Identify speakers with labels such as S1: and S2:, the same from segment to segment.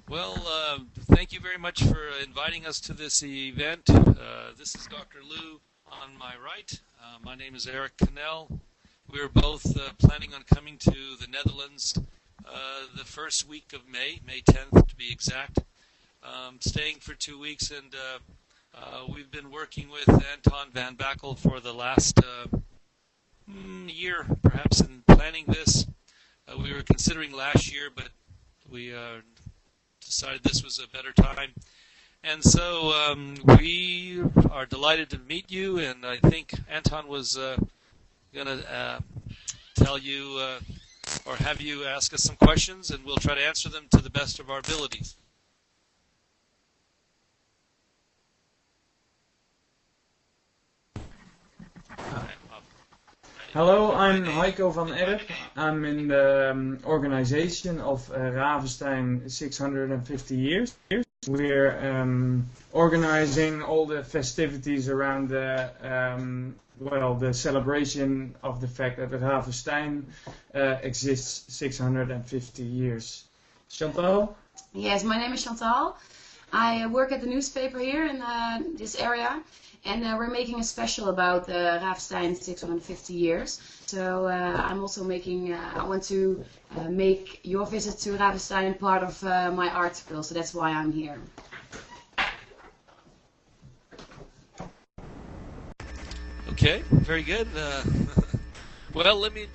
S1: Thank you very much for inviting us to this event. This is Dr. Lu on my right. My name is Erich Connell. We're both planning on coming to the Netherlands the first week of May 10th to be exact. Staying for 2 weeks, and we've been working with Anton van Bakel for the last year, perhaps, in planning this. We were considering last year, but we decided this was a better time. And so we are delighted to meet you, and I think Anton was going to tell you or have you ask us some questions, and we'll try to answer them to the best of our abilities.
S2: Hello, I'm Heiko van Erp. I'm in the organization of Ravenstein 650 years. We're organizing all the festivities around the the celebration of the fact that Ravenstein exists 650 years. Chantal?
S3: Yes, my name is Chantal. I work at the newspaper here in this area. And we're making a special about Ravenstein 650 years. So I'm also making, I want to make your visit to Ravenstein part of my article. So that's why I'm here.
S1: Okay, very good. Well, let me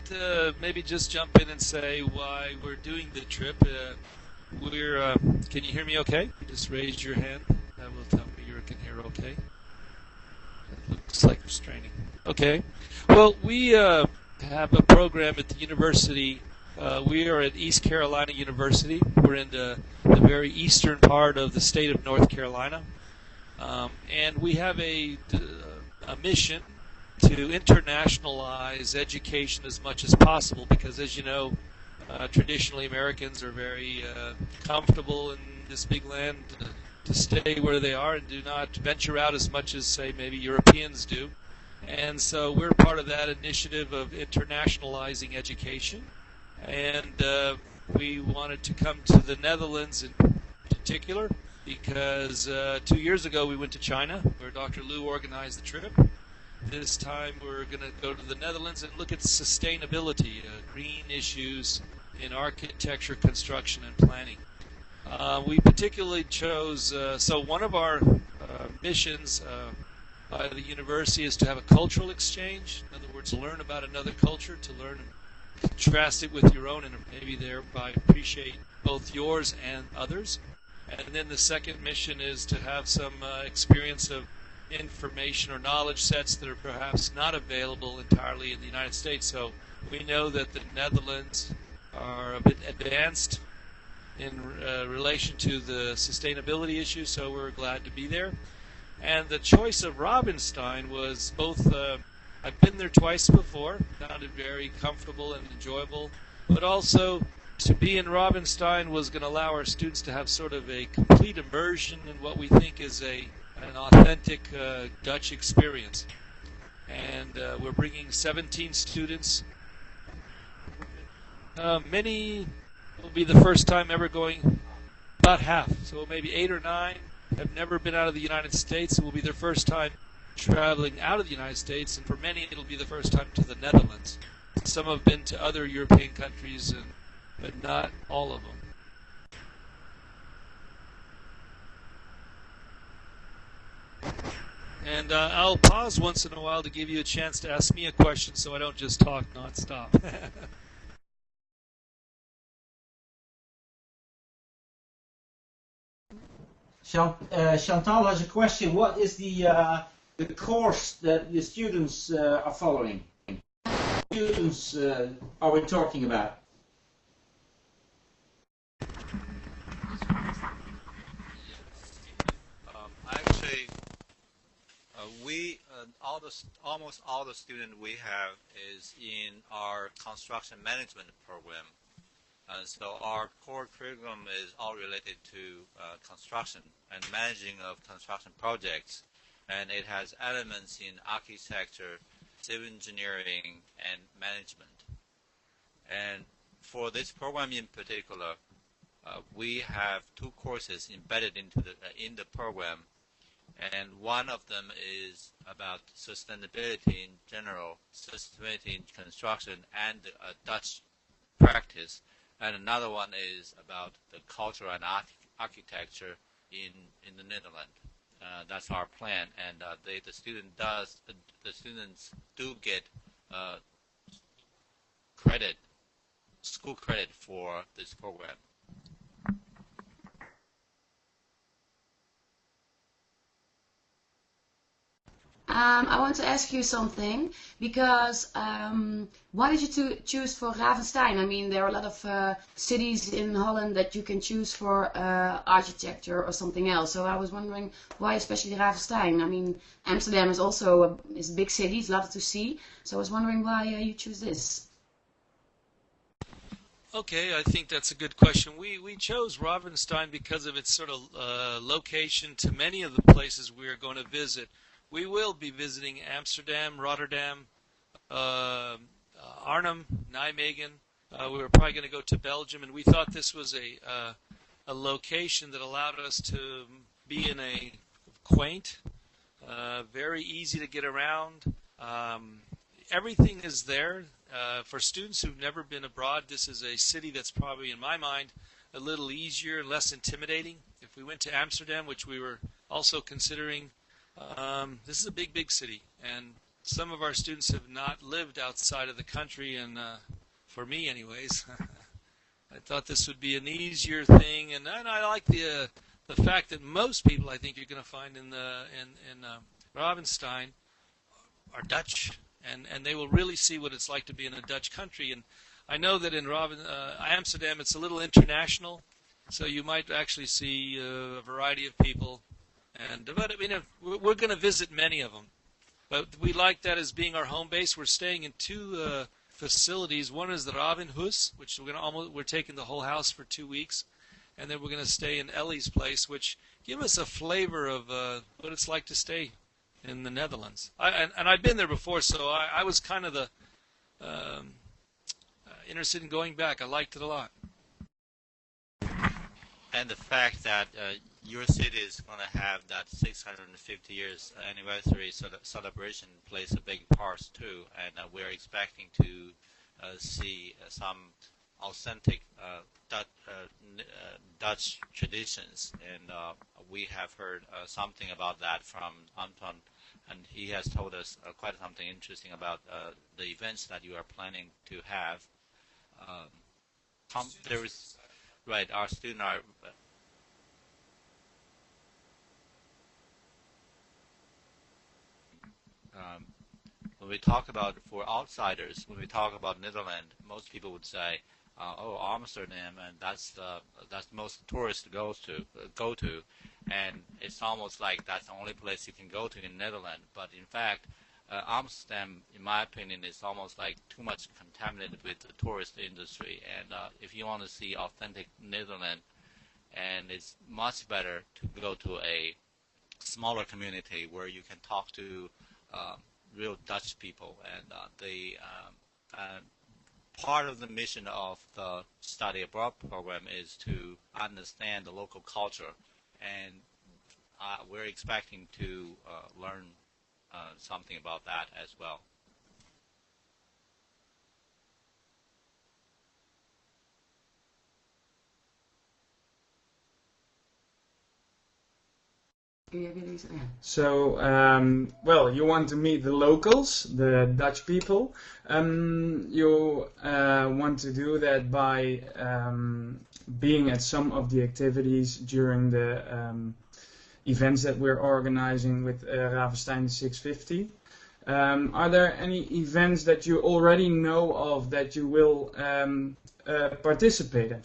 S1: maybe just jump in and say why we're doing the trip. Can you hear me okay? Just raise your hand. That will tell me you can hear okay. Looks like restraining. Okay. Well, we have a program at the university. We are at East Carolina University. We're in the very eastern part of the state of North Carolina. And we have a mission to internationalize education as much as possible because, as you know, traditionally Americans are very comfortable in this big land to stay where they are and do not venture out as much as, say, maybe Europeans do. And so we're part of that initiative of internationalizing education. And we wanted to come to the Netherlands in particular because 2 years ago we went to China where Dr. Lu organized the trip. This time we're going to go to the Netherlands and look at sustainability, green issues in architecture, construction, and planning. We particularly chose, so one of our missions by the university is to have a cultural exchange. In other words, learn about another culture, to learn and contrast it with your own and maybe thereby appreciate both yours and others. And then the second mission is to have some experience of information or knowledge sets that are perhaps not available entirely in the United States. So we know that the Netherlands are a bit advanced in relation to the sustainability issue, so we're glad to be there. And the choice of Ravenstein was both, I've been there twice before, found it very comfortable and enjoyable, but also to be in Ravenstein was going to allow our students to have sort of a complete immersion in what we think is an authentic Dutch experience. And we're bringing 17 students. Many will be the first time ever going, about half, so maybe 8 or 9 have never been out of the United States. It will be their first time traveling out of the United States, and for many it'll be the first time to the Netherlands. Some have been to other European countries, but not all of them. And I'll pause once in a while to give you a chance to ask me a question so I don't just talk non-stop.
S4: Chantal has a question. What is the course that the students are following? Students are we talking about?
S5: Actually, almost all the students we have is in our construction management program. So our core curriculum is all related to construction and managing of construction projects, and it has elements in architecture, civil engineering, and management. And for this program in particular, we have 2 courses embedded into in the program, and one of them is about sustainability in general, sustainability in construction, and Dutch practice, and another one is about the culture and architecture in the Netherlands. That's our plan, and the students do get school credit for this program.
S3: I want to ask you something, because why did you choose for Ravenstein? I mean, there are a lot of cities in Holland that you can choose for architecture or something else. So I was wondering why especially Ravenstein. I mean, Amsterdam is also a big city, it's a lot to see. So I was wondering why you choose this.
S1: Okay, I think that's a good question. We chose Ravenstein because of its sort of location to many of the places we are going to visit. We will be visiting Amsterdam, Rotterdam, Arnhem, Nijmegen. We were probably going to go to Belgium, and we thought this was a location that allowed us to be in a quaint, very easy to get around. Everything is there. For students who've never been abroad, this is a city that's probably, in my mind, a little easier and less intimidating. If we went to Amsterdam, which we were also considering, this is a big, big city, and some of our students have not lived outside of the country, and for me anyways, I thought this would be an easier thing, and I like the fact that most people I think you're going to find in Ravenstein are Dutch, and they will really see what it's like to be in a Dutch country. And I know that in Amsterdam it's a little international, so you might actually see a variety of people. But I mean, we're going to visit many of them. But we like that as being our home base. We're staying in 2 facilities. One is the Ravenhus, which we're taking the whole house for 2 weeks, and then we're going to stay in Ellie's place, which give us a flavor of what it's like to stay in the Netherlands. And I've been there before, so I was kind of interested in going back. I liked it a lot.
S5: And the fact that your city is going to have that 650 years anniversary celebration plays a big part too, and we're expecting to see some authentic Dutch traditions, and we have heard something about that from Anton, and he has told us quite something interesting about the events that you are planning to have. There is, right, our students are when we talk about, for outsiders, when we talk about Netherlands, most people would say, "Oh, Amsterdam, and that's most tourists go to," and it's almost like that's the only place you can go to in Netherlands. But in fact, Amsterdam, in my opinion, is almost like too much contaminated with the tourist industry. And if you want to see authentic Netherlands, and it's much better to go to a smaller community where you can talk to real Dutch people. And part of the mission of the study abroad program is to understand the local culture, and we're expecting to learn something about that as well.
S2: So, well, you want to meet the locals, the Dutch people. You want to do that by being at some of the activities during the events that we're organizing with Ravenstein 650. Are there any events that you already know of that you will participate in?